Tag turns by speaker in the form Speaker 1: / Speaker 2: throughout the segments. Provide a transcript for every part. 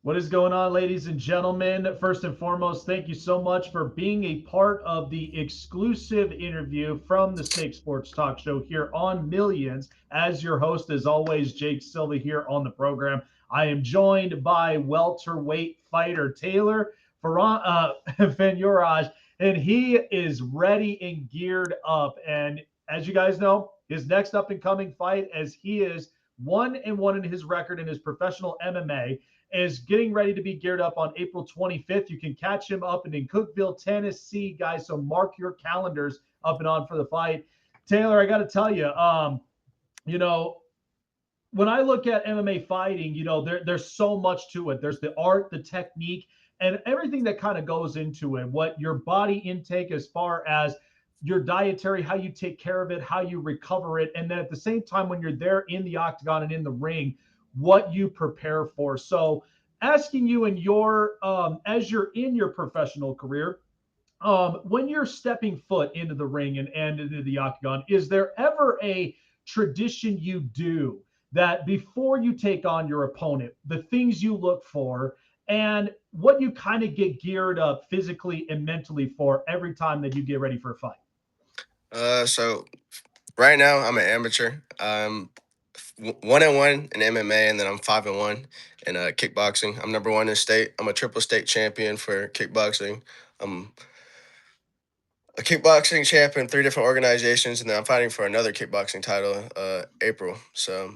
Speaker 1: What is going on, ladies and gentlemen? First and foremost, thank you so much for being a part of the exclusive interview from the Snake Sports Talk Show here on Millions. As your host, as always, Jake Silva here on the program. I am joined by welterweight fighter Tayler Phanyoraj, and he is ready and geared up. And as you guys know, his next up and coming fight, as he is 1-1 in his record in his professional MMA, is getting ready to be geared up on April 25th. You can catch him up in Cookeville, Tennessee, guys. So mark your calendars up and on for the fight. Tayler, I got to tell you, you know, when I look at MMA fighting, there's so much to it. There's the art, the technique, and everything that kind of goes into it. What your body intake, as far as your dietary, how you take care of it, how you recover it, and then at the same time, when you're there in the octagon and in the ring, what you prepare for. So, asking you in your as you're in your professional career, when you're stepping foot into the ring and into the octagon, is there ever a tradition you do that before you take on your opponent, the things you look for and what you kind of get geared up physically and mentally for every time that you get ready for a fight?
Speaker 2: So right now I'm an amateur. 1-1 in MMA, and then I'm 5-1 in kickboxing. I'm number one in state. I'm a triple state champion for kickboxing. I'm a kickboxing champion in three different organizations, and then I'm fighting for another kickboxing title April. So,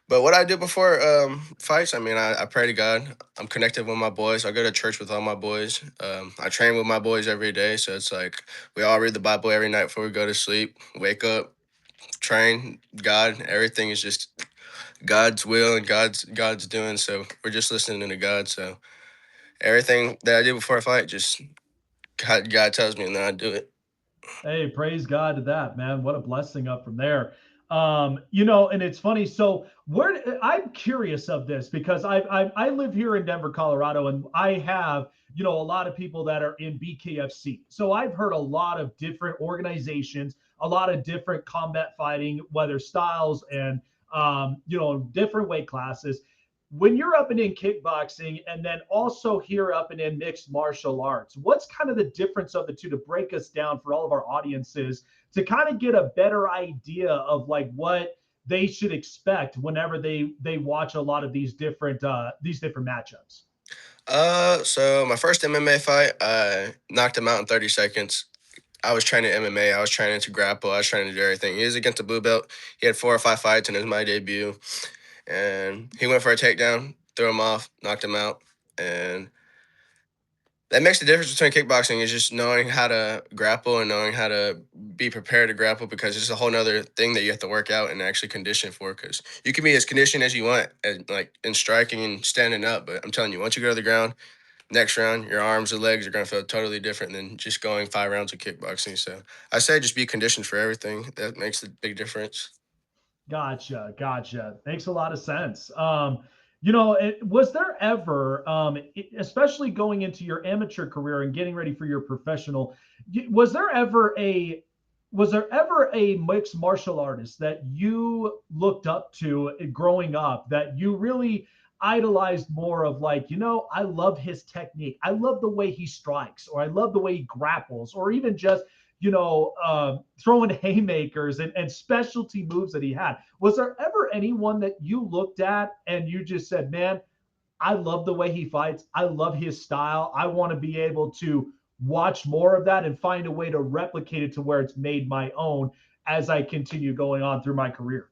Speaker 2: but what I do before fights, I pray to God. I'm connected with my boys. I go to church with all my boys. I train with my boys every day, so it's like we all read the Bible every night before we go to sleep. Wake up, train, God. Everything is just God's will and God's doing. So we're just listening to God. So everything that I do before I fight, just God tells me, and then I do it.
Speaker 1: Hey, praise God to that, man. What a blessing up from there. And it's funny. So, where I'm curious of this because I live here in Denver, Colorado, and I have a lot of people that are in BKFC. So I've heard a lot of different organizations, a lot of different combat fighting, whether styles and different weight classes. When you're up and in kickboxing and then also here up and in mixed martial arts, what's kind of the difference of the two to break us down for all of our audiences to kind of get a better idea of like what they should expect whenever they watch a lot of these different matchups?
Speaker 2: So my first MMA fight, I knocked him out in 30 seconds. I was training MMA. I was training to grapple. I was training to do everything. He was against a blue belt. He had 4 or 5 fights, and it was my debut. And he went for a takedown, threw him off, knocked him out, and that makes the difference between kickboxing is just knowing how to grapple and knowing how to be prepared to grapple because it's a whole nother thing that you have to work out and actually condition for because you can be as conditioned as you want and like in striking and standing up, but I'm telling you, once you go to the ground, next round, your arms and legs are going to feel totally different than just going 5 rounds of kickboxing. So I say just be conditioned for everything. That makes a big difference.
Speaker 1: Gotcha, gotcha. Makes a lot of sense. Was there ever, especially going into your amateur career and getting ready for your professional, was there ever a mixed martial artist that you looked up to growing up that you really idolized more of like, I love his technique. I love the way he strikes, or I love the way he grapples, or even just throwing haymakers and specialty moves that he had. Was there ever anyone that you looked at and you just said, man, I love the way he fights. I love his style. I want to be able to watch more of that and find a way to replicate it to where it's made my own as I continue going on through my career?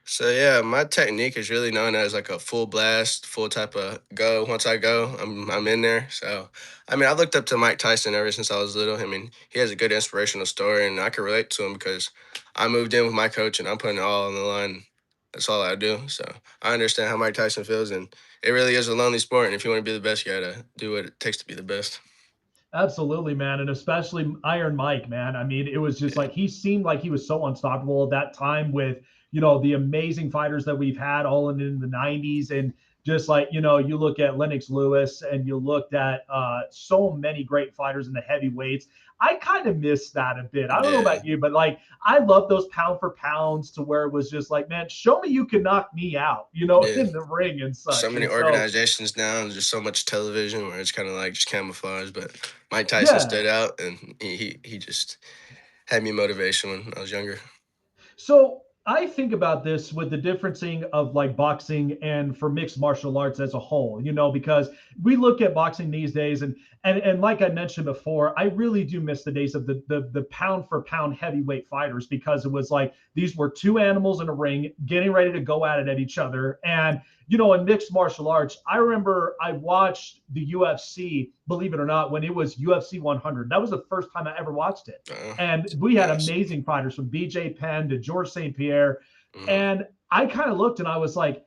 Speaker 2: So yeah, my technique is really known as like a full blast, full type of go. Once I go, I'm in there. So I looked up to Mike Tyson ever since I was little. He has a good inspirational story, and I can relate to him because I moved in with my coach, and I'm putting it all on the line. That's all I do. So I understand how Mike Tyson feels, and it really is a lonely sport. And if you want to be the best, you gotta do what it takes to be the best.
Speaker 1: Absolutely, man, and especially Iron Mike, man. I mean, it was just
Speaker 2: Yeah.
Speaker 1: like he seemed like he was so unstoppable at that time with the amazing fighters that we've had all in the '90s, and Just like, you look at Lennox Lewis and you looked at so many great fighters in the heavyweights. I kind of miss that a bit. I don't know
Speaker 2: Yeah,
Speaker 1: about you, but like I love those pound for pounds to where it was just like, man, show me you can knock me out,
Speaker 2: yeah.
Speaker 1: in the ring and
Speaker 2: So
Speaker 1: such.
Speaker 2: many
Speaker 1: And so,
Speaker 2: organizations now, and just so much television where it's kind of like just camouflage. But Mike Tyson
Speaker 1: yeah.
Speaker 2: stood out, and he just had me motivation when I was younger.
Speaker 1: So I think about this with the differencing of like boxing and for mixed martial arts as a whole, because we look at boxing these days and like I mentioned before, I really do miss the days of the pound for pound heavyweight fighters because it was like these were two animals in a ring getting ready to go at it at each other. And in mixed martial arts, I remember I watched the UFC, believe it or not, when it was UFC 100. That was the first time I ever watched it. And we had
Speaker 2: Nice.
Speaker 1: amazing fighters from BJ Penn to George St. Pierre.
Speaker 2: Mhm.
Speaker 1: And I kind of looked and I was like,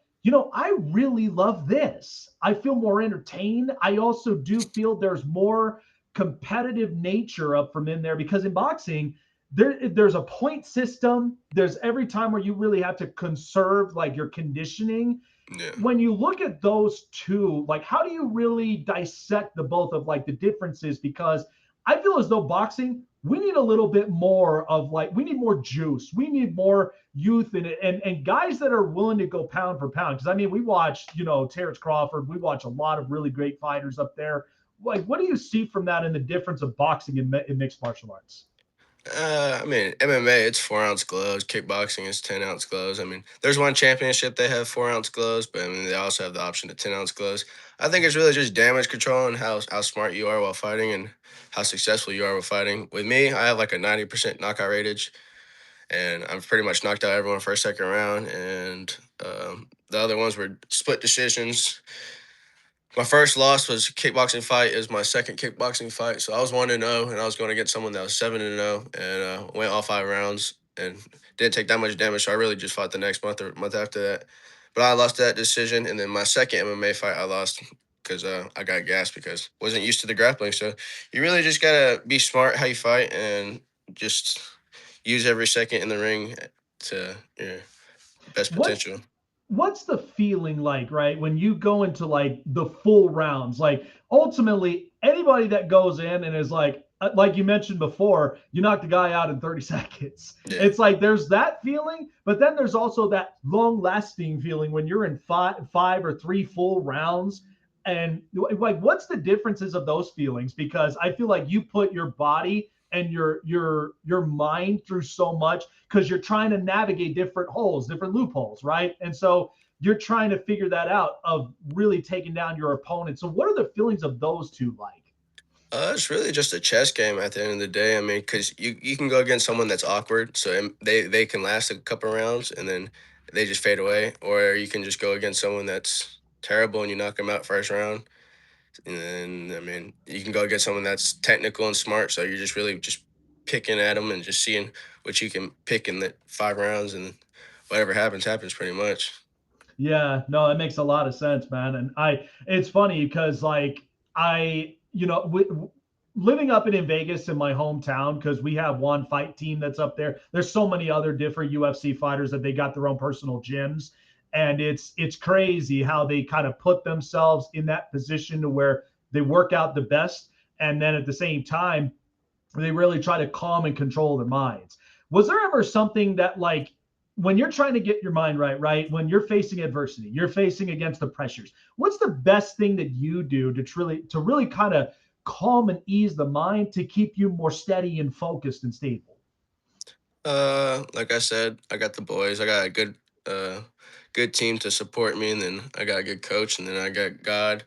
Speaker 1: I really love this. I feel more entertained. I also do feel there's more competitive nature up from in there because in boxing, there's a point system. There's every time where you really have to conserve like your conditioning.
Speaker 2: Yeah.
Speaker 1: When you look at those two, like how do you really dissect the both of like the differences? Because I feel as though boxing, we need a little bit more of like we need more juice. We need more youth in it and guys that are willing to go pound for pound. Because I mean, we watch, Terrence Crawford, we watch a lot of really great fighters up there. Like, what do you see from that in the difference of boxing and mixed martial arts?
Speaker 2: I mean, MMA, it's 4 ounce gloves. Kickboxing is 10 ounce gloves. I mean, there's one championship they have 4 ounce gloves, but I mean, they also have the option to 10 ounce gloves. I think it's really just damage control and how smart you are while fighting and how successful you are with fighting. With me, I have like a 90% knockout ratage, and I've pretty much knocked out everyone first, second round, and the other ones were split decisions. My first loss was a kickboxing fight. It was my second kickboxing fight, so I was 1-0, and I was going against someone that was 7-0, and went all 5 rounds and didn't take that much damage. So I really just fought the next month or month after that. But I lost that decision, and then my second MMA fight I lost because I got gassed because wasn't used to the grappling. So you really just gotta be smart how you fight and just use every second in the ring to your best
Speaker 1: What's
Speaker 2: potential.
Speaker 1: what's the feeling like, right? When you go into like the full rounds, like ultimately anybody that goes in and is like you mentioned before, you knock the guy out in 30 seconds.
Speaker 2: Yeah.
Speaker 1: It's like there's that feeling, but then there's also that long lasting feeling when you're in five or three full rounds. And like, what's the differences of those feelings? Because I feel like you put your body and your mind through so much because you're trying to navigate different holes, different loopholes, right? And so you're trying to figure that out of really taking down your opponent. So what are the feelings of those two like?
Speaker 2: It's really just a chess game at the end of the day. I mean, because you can go against someone that's awkward, so they can last a couple rounds and then they just fade away, or you can just go against someone that's terrible and you knock them out first round. And then I mean, you can go against someone that's technical and smart, so you're just really just picking at them and just seeing what you can pick in the 5 rounds, and whatever happens happens pretty much.
Speaker 1: Yeah, no, that makes a lot of sense, man. And it's funny because like living up in Vegas in my hometown, because we have one fight team that's up there. There's so many other different UFC fighters that they got their own personal gyms, and it's crazy how they kind of put themselves in that position to where they work out the best, and then at the same time they really try to calm and control their minds. Was there ever something that like when you're trying to get your mind right, when you're facing adversity, you're facing against the pressures, what's the best thing that you do to really kind of calm and ease the mind to keep you more steady and focused and stable?
Speaker 2: Like I said, I got the boys. I got a uh, good team to support me, and then I got a good coach, and then I got God.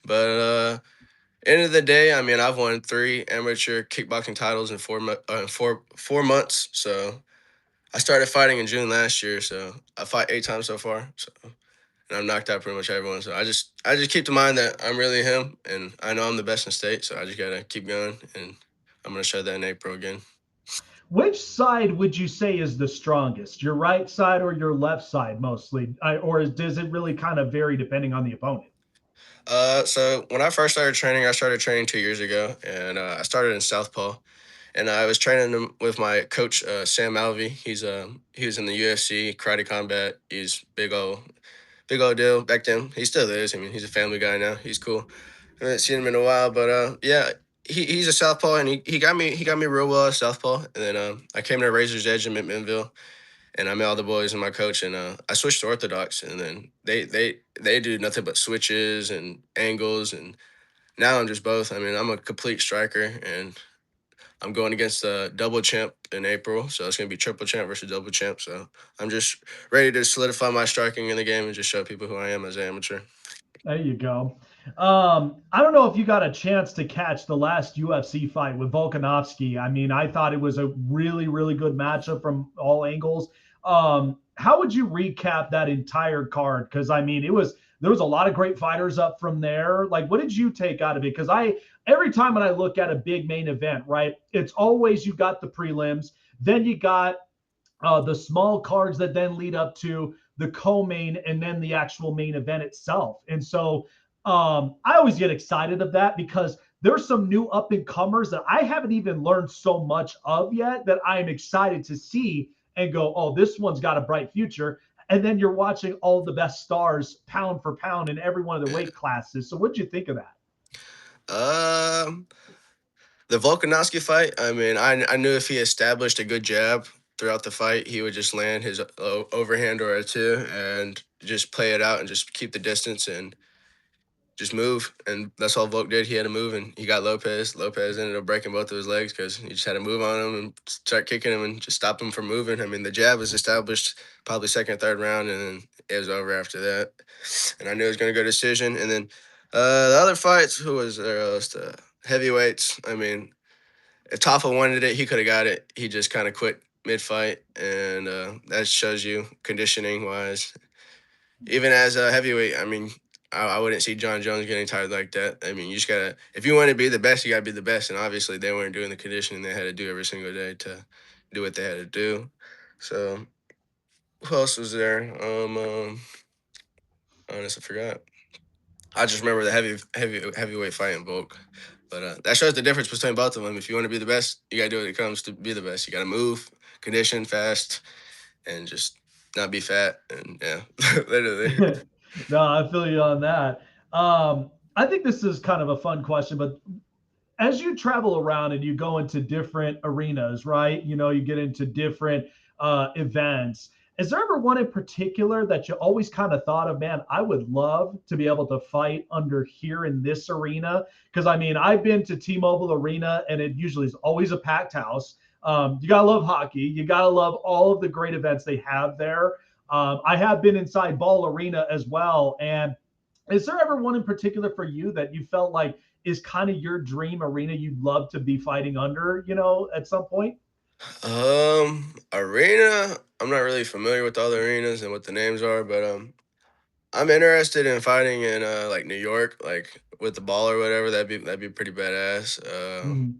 Speaker 2: But end of the day, I mean, I've won 3 amateur kickboxing titles in 4 months. So I started fighting in June last year. So I fight 8 times so far. So and I've knocked out pretty much everyone. So I just keep in mind that I'm really him, and I know I'm the best in state. So I just gotta keep going, and I'm gonna show that in April again.
Speaker 1: Which side would you say is the strongest, your right side or your left side mostly? Or does it really kind of vary depending on the opponent?
Speaker 2: So when I first started training, I started training 2 years ago, and I started in Southpaw, and I was training with my coach Sam Alvey. He was in the UFC karate combat. He's big old deal back then. He still is. I mean, he's a family guy now. He's cool. I haven't seen him in a while, but yeah, he's a southpaw, and he got me real well at southpaw. And then I came to Razor's Edge in McMinnville, and I met all the boys and my coach, and I switched to orthodox, and then they do nothing but switches and angles, and now I'm just both. I mean, I'm a complete striker, and I'm going against a double champ in April, so it's gonna be triple champ versus double champ. So I'm just ready to solidify my striking in the game and just show people who I am as an amateur.
Speaker 1: There you go. I don't know if you got a chance to catch the last UFC fight with Volkanovski. I mean, I thought it was a really, really good matchup from all angles. How would you recap that entire card? Because I mean, there was a lot of great fighters up from there. Like, what did you take out of it? Because I every time when I look at a big main event, right, it's always you got the prelims, then you got the small cards that then lead up to the co-main and then the actual main event itself. And so I always get excited of that because there's some new up and comers that I haven't even learned so much of yet that I'm excited to see and go, oh, this one's got a bright future. And then you're watching all the best stars pound for pound in every one of the weight classes. So what'd you think of that?
Speaker 2: Um, the Volkanovski fight. I mean, I knew if he established a good jab throughout the fight, he would just land his overhand or a two and just play it out and just keep the distance and just move. And that's all Volk did. He had to move, and he got Lopez. Lopez ended up breaking both of his legs because he just had to move on him and start kicking him and just stop him from moving. I mean, the jab was established probably second, third round, and then it was over after that. And I knew it was going to go decision. And then the other fights, who was there? The heavyweights. I mean, if Taffa wanted it, he could have got it. He just kind of quit mid fight, and that shows you conditioning wise. Even as a heavyweight, I mean, I wouldn't see John Jones getting tired like that. I mean, you just gotta, if you want to be the best, you gotta be the best. And obviously, they weren't doing the conditioning they had to do every single day to do what they had to do. So, who else was there? Honestly, I forgot. I just remember the heavyweight fight in bulk. But that shows the difference between both of them. If you want to be the best, you gotta do what it comes to be the best. You gotta move, condition fast, and just not be fat. And yeah, literally.
Speaker 1: No, I feel you on that. I think this is kind of a fun question, but as you travel around and you go into different arenas, right? You know, you get into different events. Is there ever one in particular that you always kind of thought of, man, I would love to be able to fight under here in this arena? Because I mean, I've been to T-Mobile Arena and it usually is always a packed house. You gotta love hockey. You gotta love all of the great events they have there. I have been inside Ball Arena as well, and is there ever one in particular for you that you felt like is kind of your dream arena you'd love to be fighting under, at some point?
Speaker 2: Arena. I'm not really familiar with all the arenas and what the names are, but I'm interested in fighting in like New York, like with the ball or whatever. That'd be pretty badass.
Speaker 1: Mhm.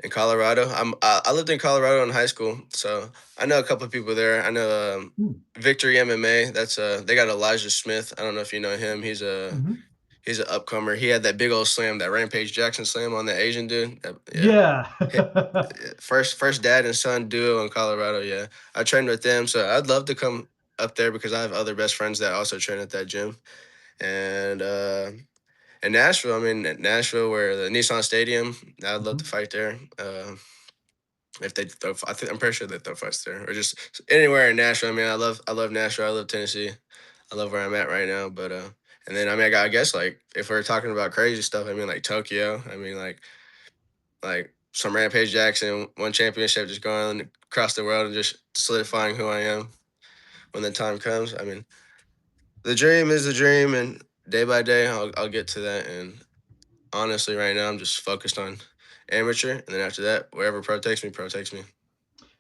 Speaker 2: In Colorado, I lived in Colorado in high school, so I know a couple of people there. I know
Speaker 1: Hmm.
Speaker 2: Victory MMA. That's they got Elijah Smith. I don't know if you know him.
Speaker 1: Mhm.
Speaker 2: He's an upcomer. He had that big old slam, that Rampage Jackson slam on that Asian dude. Yeah,
Speaker 1: Yeah.
Speaker 2: first dad and son duo in Colorado. Yeah, I trained with them, so I'd love to come up there because I have other best friends that also train at that gym. And in Nashville, I mean Nashville, where the Nissan Stadium, I'd love to
Speaker 1: Mhm.
Speaker 2: fight there. If they throw, I'm pretty sure they throw fights there, or just anywhere in Nashville. I mean, I love Nashville. I love Tennessee. I love where I'm at right now. But and then I mean, I guess like if we're talking about crazy stuff, I mean like Tokyo. I mean like some Rampage Jackson, one championship, just going across the world and just solidifying who I am when the time comes. I mean, the dream is the dream, and day by day, I'll get to that. And honestly, right now, I'm just focused on amateur, and then after that, wherever pro takes me, pro takes me.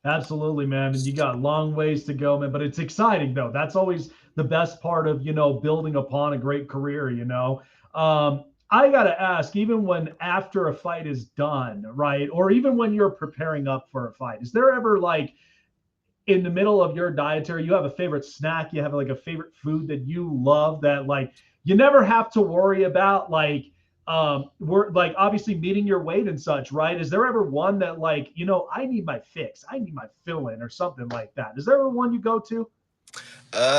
Speaker 1: Absolutely, man. And you got long ways to go, man. But it's exciting, though. That's always the best part of, building upon a great career. I got to ask, even when after a fight is done, right? Or even when you're preparing up for a fight, is there ever like in the middle of your dietary, you have a favorite snack, you have like a favorite food that you love that like you never have to worry about like we're like obviously meeting your weight and such, right? Is there ever one that like, I need my fix, I need my fill in or something like that? Is there ever one you go to?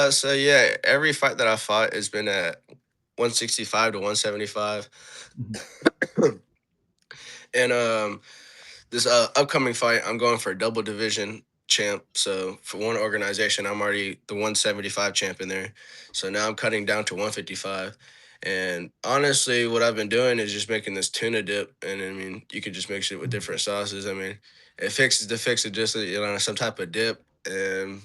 Speaker 2: So yeah, every fight that I fought has been at 165 to 175.
Speaker 1: Mhm.
Speaker 2: And this upcoming fight, I'm going for a double division champ. So for one organization, I'm already the 175 champ in there. So now I'm cutting down to 155. And honestly, what I've been doing is just making this tuna dip, and I mean, you could just mix it with different sauces. I mean, it fixes to fix it just some type of dip, and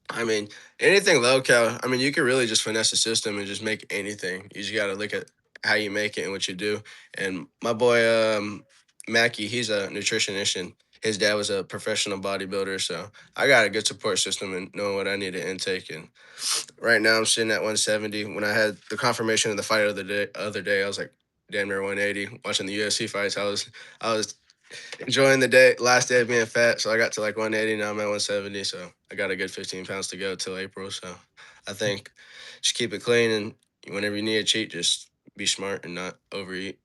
Speaker 2: I mean, anything low cal. I mean, you can really just finesse the system and just make anything. You just got to look at how you make it and what you do. And my boy Mackie, he's a nutritionist, and his dad was a professional bodybuilder. So I got a good support system and knowing what I need to intake. And right now I'm sitting at 170. When I had the confirmation of the fight of the other day, I was like damn near 180. Watching the UFC fights, I was enjoying the day, last day of being fat. So I got to like 180. Now I'm at 170. So I got a good 15 pounds to go till April. So I think just keep it clean. And whenever you need a cheat, just be smart and not overeat.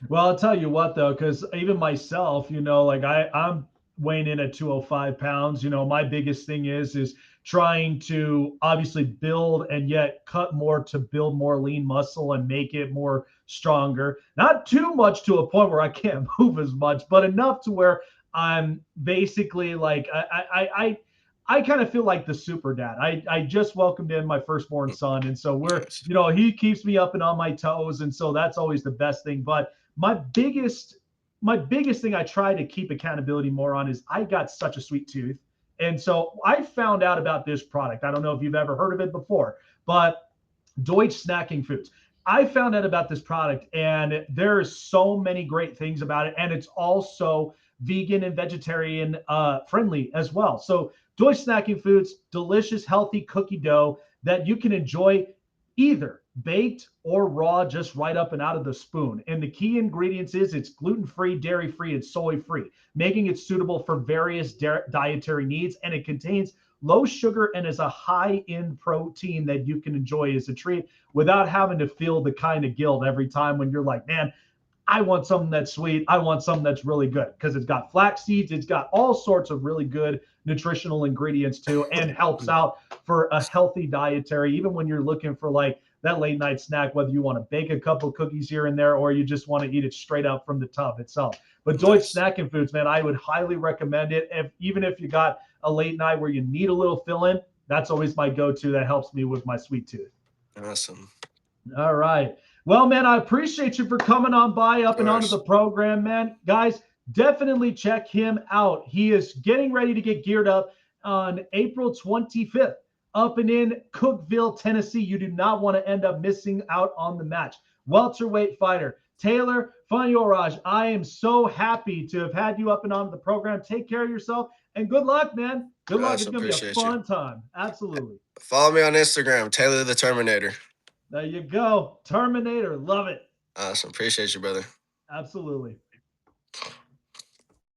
Speaker 1: Well, I'll tell you what though, because even myself, like I'm weighing in at 205 pounds. My biggest thing is trying to obviously build and yet cut more to build more lean muscle and make it more stronger. Not too much to a point where I can't move as much, but enough to where I'm basically like I kind of feel like the super dad. I just welcomed in my firstborn son, and so we're
Speaker 2: Nice.
Speaker 1: he keeps me up and on my toes, and so that's always the best thing. But my biggest my biggest thing I try to keep accountability more on is I got such a sweet tooth. And so I found out about this product. I don't know if you've ever heard of it before, but Deutsch Snacking Foods. I found out about this product and there's so many great things about it. And it's also vegan and vegetarian friendly as well. So Deutsch Snacking Foods, delicious, healthy cookie dough that you can enjoy either baked or raw, just right up and out of the spoon. And the key ingredients is it's gluten-free, dairy-free, and soy-free, making it suitable for various dietary needs. And it contains low sugar and is a high in protein that you can enjoy as a treat without having to feel the kind of guilt every time when you're like, man, I want something that's sweet. I want something that's really good because it's got flax seeds. It's got all sorts of really good nutritional ingredients too, and helps out for a healthy dietary, even when you're looking for like that late night snack, whether you want to bake a couple of cookies here and there or you just want to eat it straight up from the tub itself. But Deutsch
Speaker 2: Nice.
Speaker 1: Snacking Foods, man, I would highly recommend it. Even if you got a late night where you need a little fill in, that's always my go to. That helps me with my sweet tooth.
Speaker 2: Awesome.
Speaker 1: All right. Well, man, I appreciate you for coming on by
Speaker 2: Of
Speaker 1: up and onto the
Speaker 2: course.
Speaker 1: program, man. Guys, definitely check him out. He is getting ready to get geared up on April 25th up and in Cookeville, Tennessee. You do not want to end up missing out on the match. Welterweight fighter Tayler Phanyoraj, I am so happy to have had you up and onto the program. Take care of yourself and good luck, man. Good luck. It's
Speaker 2: Awesome.
Speaker 1: going to be a
Speaker 2: Appreciate you.
Speaker 1: fun time. Absolutely.
Speaker 2: Follow me on Instagram, Taylor the Terminator.
Speaker 1: There you go. Terminator. Love it.
Speaker 2: Awesome. Appreciate you, brother.
Speaker 1: Absolutely.